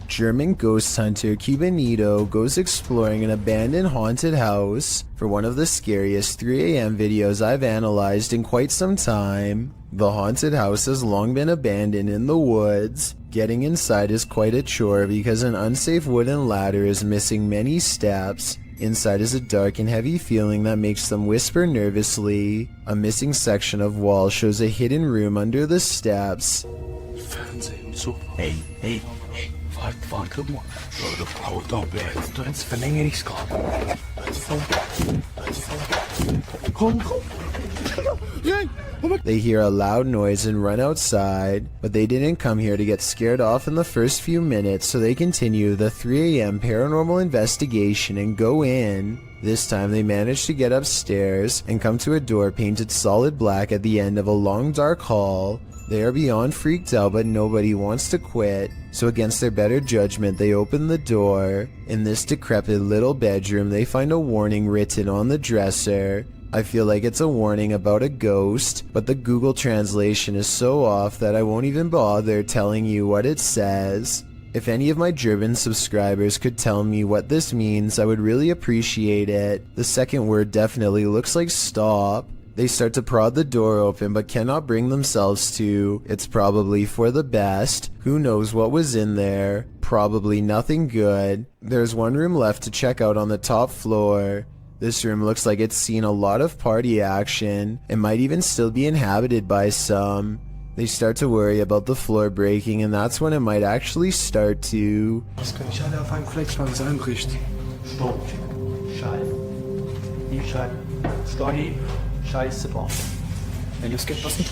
German ghost hunter Cubanito goes exploring an abandoned haunted house for one of the scariest 3 a.m. videos I've analyzed in quite some time. The haunted house has long been abandoned in the woods. Getting inside is quite a chore because an unsafe wooden ladder is missing many steps. Inside is a dark and heavy feeling that makes them whisper nervously. A missing section of wall shows a hidden room under the steps. Hey, hey. Warte mal. Haut doch du ins Verlängerungskorb. Komm. They hear a loud noise and run outside, but they didn't come here to get scared off in the first few minutes, so they continue the 3 a.m. paranormal investigation and go in. This time they manage to get upstairs and come to a door painted solid black at the end of a long dark hall. They are beyond freaked out, but nobody wants to quit, so against their better judgment they open the door. In this decrepit little bedroom they find a warning written on the dresser. I feel like it's a warning about a ghost, but the Google translation is so off that I won't even bother telling you what it says. If any of my German subscribers could tell me what this means, I would really appreciate it. The second word definitely looks like stop. They start to prod the door open but cannot bring themselves to. It's probably for the best. Who knows what was in there? Probably nothing good. There's one room left to check out on the top floor. This room looks like it's seen a lot of party action. It might even still be inhabited by some. They start to worry about the floor breaking, and that's when it might actually start to. Was kann ich alle auf einem Flex mal einrichten? Stopp. Schall. Die Schall. Story. Scheiße, boah. Ey, los geht's, was nicht?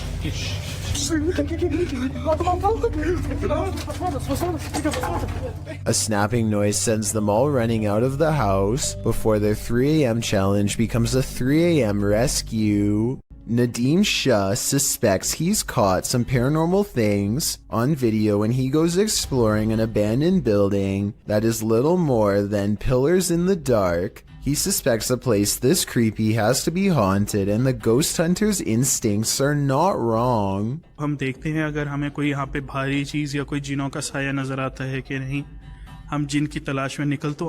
A snapping noise sends them all running out of the house before their 3 a.m. challenge becomes a 3 a.m. rescue. Nadim Shah suspects he's caught some paranormal things on video when he goes exploring an abandoned building that is little more than pillars in the dark. He suspects a place this creepy has to be haunted, and the ghost hunter's instincts are not wrong. हम देखते हैं अगर हमें कोई यहाँ पे भारी चीज या कोई जिनों का साया नजर आता है कि नहीं. हम जिन की तलाश में निकल तो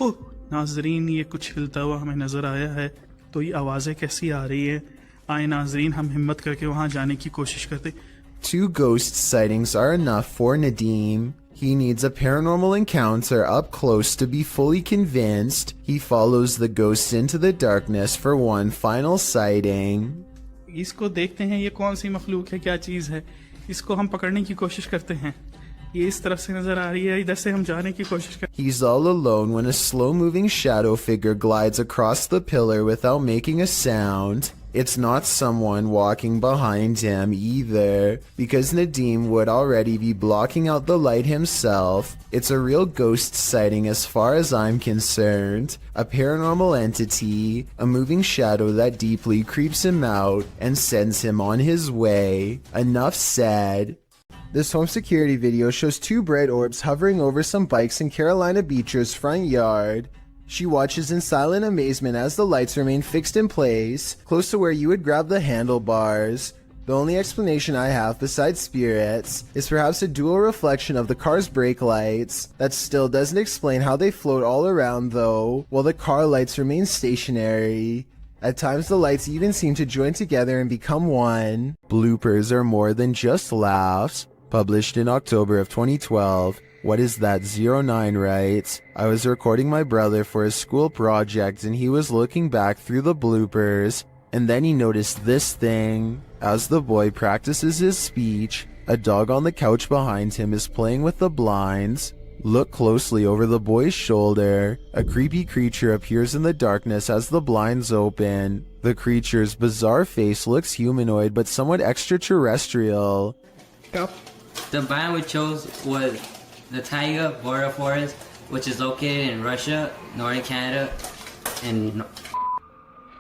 ओह नाजरीन ये कुछ हिलता हुआ हमें नजर आया है. तो ये आवाजें कैसी आ रही है. आए नाजरीन हम हिम्मत करके वहाँ जाने की कोशिश करते. 2 ghost sightings are enough for Nadim. He needs a paranormal encounter up close to be fully convinced. He follows the ghosts into the darkness for one final sighting. इसको देखते हैं ये कौन सी मखलूक है क्या चीज है. इसको हम पकड़ने की कोशिश करते हैं. ये इस तरफ से नजर आ रही है. इधर से हम जाने की कोशिश करते हैं. He's all alone when a slow-moving shadow figure glides across the pillar without making a sound. It's not someone walking behind him either, because Nadim would already be blocking out the light himself. It's a real ghost sighting as far as I'm concerned. A paranormal entity, a moving shadow that deeply creeps him out and sends him on his way. Enough said. This home security video shows two bright orbs hovering over some bikes in Carolina Beecher's front yard. She watches in silent amazement as the lights remain fixed in place, close to where you would grab the handlebars. The only explanation I have besides spirits is perhaps a dual reflection of the car's brake lights. That still doesn't explain how they float all around though, while the car lights remain stationary. At times the lights even seem to join together and become one. Bloopers are more than just laughs. Published in October of 2012. What is that? 09 writes, I was recording my brother for his school project and he was looking back through the bloopers, and then he noticed this thing. As the boy practices his speech, a dog on the couch behind him is playing with the blinds. Look closely over the boy's shoulder. A creepy creature appears in the darkness as the blinds open. The creature's bizarre face looks humanoid but somewhat extraterrestrial. The biome we chose was the taiga border forest, which is located in Russia, northern Canada, and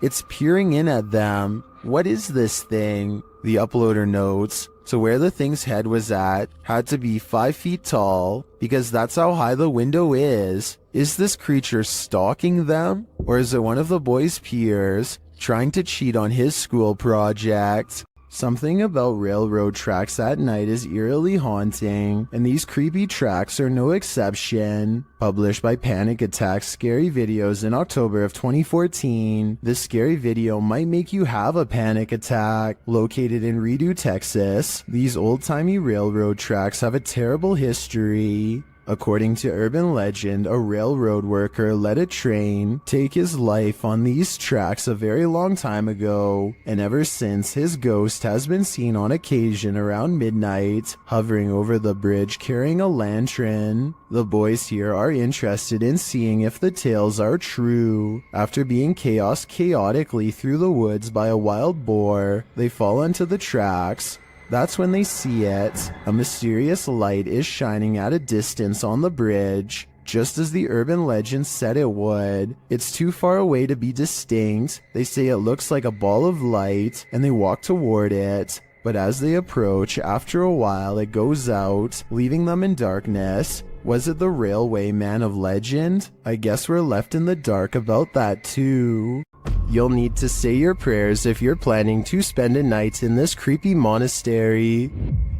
It's peering in at them. What is this thing? The uploader notes. So where the thing's head was at had to be 5 feet tall, because that's how high the window is. Is this creature stalking them? Or is it one of the boy's peers trying to cheat on his school project? Something about railroad tracks at night is eerily haunting, and these creepy tracks are no exception. Published by Panic Attack Scary Videos in October of 2014, this scary video might make you have a panic attack. Located in Redo, Texas, these old-timey railroad tracks have a terrible history. According to urban legend, a railroad worker let a train take his life on these tracks a very long time ago, and ever since his ghost has been seen on occasion around midnight, hovering over the bridge carrying a lantern. The boys here are interested in seeing if the tales are true. After being chaotically through the woods by a wild boar, they fall onto the tracks. That's when they see it. A mysterious light is shining at a distance on the bridge, just as the urban legend said it would. It's too far away to be distinct. They say it looks like a ball of light, and they walk toward it. But as they approach, after a while it goes out, leaving them in darkness. Was it the railway man of legend? I guess we're left in the dark about that too. You'll need to say your prayers if you're planning to spend a night in this creepy monastery.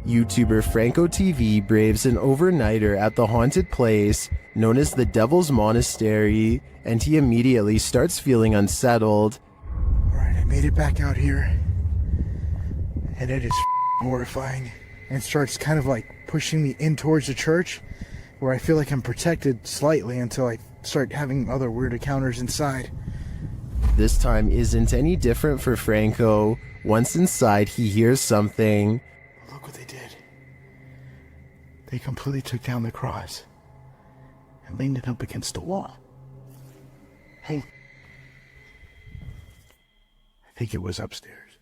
YouTuber Franco TV braves an overnighter at the haunted place known as the Devil's Monastery, and he immediately starts feeling unsettled. Alright, I made it back out here, and it is horrifying, and starts kind of like pushing me in towards the church, where I feel like I'm protected slightly until I start having other weird encounters inside. This time isn't any different for Franco. Once inside, he hears something. Look what they did. They completely took down the cross and leaned it up against the wall. Hey. I think it was upstairs.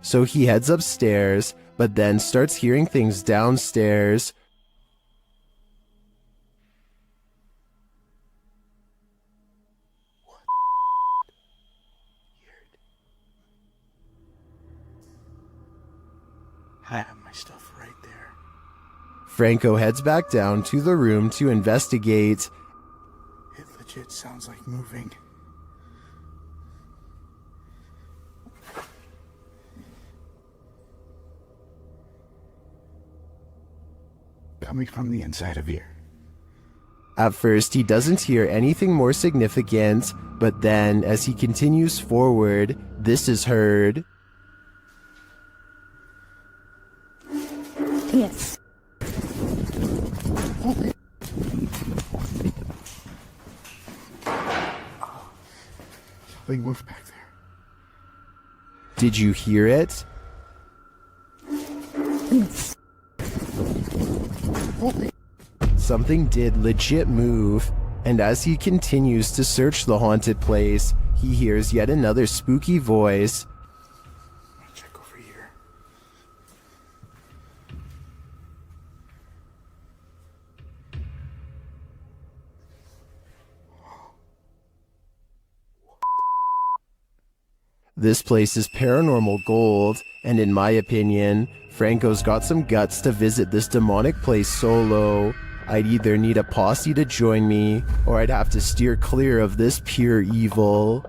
So he heads upstairs, but then starts hearing things downstairs. I have my stuff right there. Franco heads back down to the room to investigate. It legit sounds like moving. Coming from the inside of here. At first, he doesn't hear anything more significant, but then, as he continues forward, this is heard. Yes. Something moved back there. Did you hear it? Yes. Something did legit move, and as he continues to search the haunted place, he hears yet another spooky voice. Check over here. This place is paranormal gold, and in my opinion, Franco's got some guts to visit this demonic place solo. I'd either need a posse to join me, or I'd have to steer clear of this pure evil.